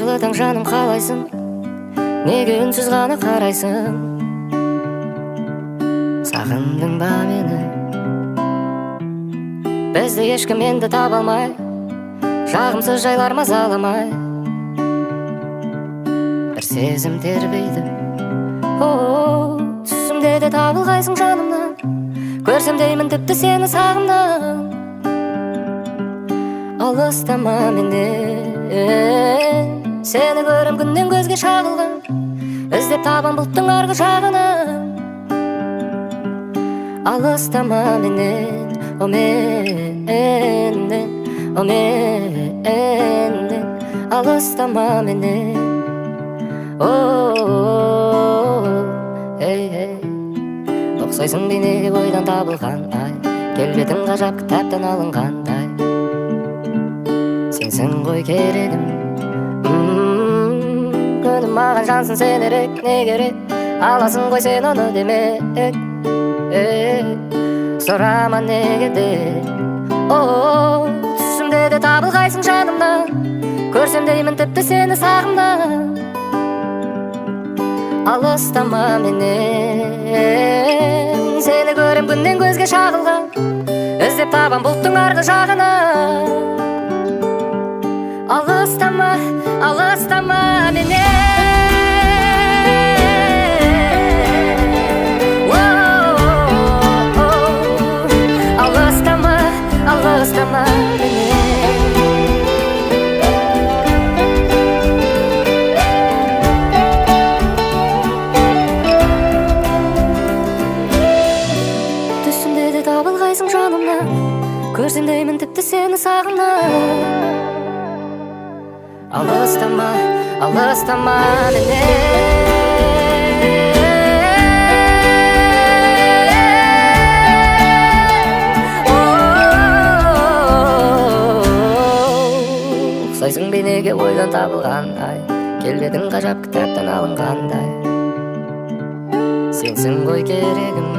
Қайырлы таң жаным, қалайсың? Неге үнсіз ғана қарайсың? Сағындың ба мені? Бізді ешкім енді таба алмай, жағымсыз жайлар мазаламай, бір сезім тербейді. Түсімде де табылғайсың жанымнан, көрсем деймін тіпті сені сағымнан. Алыстама менен, сені көрем күннен көзге шағылған, іздеп табам бұлттың арғы жағынан. Алыстама менен, о менден, о менден, алыстама менен. Ұқсайсың бейнеге ойдан табылған ай, келбетің ғажап кітаптан алынғандай. Сенсің ғой керегім, күнім маған жансың сен ерек, не керек? Аласың ғой сен оны демек, сұрама неге де. Түсімде де табылғайсың жанымнан, көрсем деймін тіпті сені сағымнан. Алыстама менен, сені көрем күннен көзге шағылған, іздеп табам бұлттың арғы жағынан. Алыстама, алыстама менен, алыстама, алыстама менен. Түсімде де табылғайсың жанымнан, көрсем деймін тіпті сені сағымнан. Алыстама, алыстама менен. Ұқсайсың бейнеге ойдан табылғандай, келбетің ғажап кітаптан алынғандай. Сенсің ғой керегім,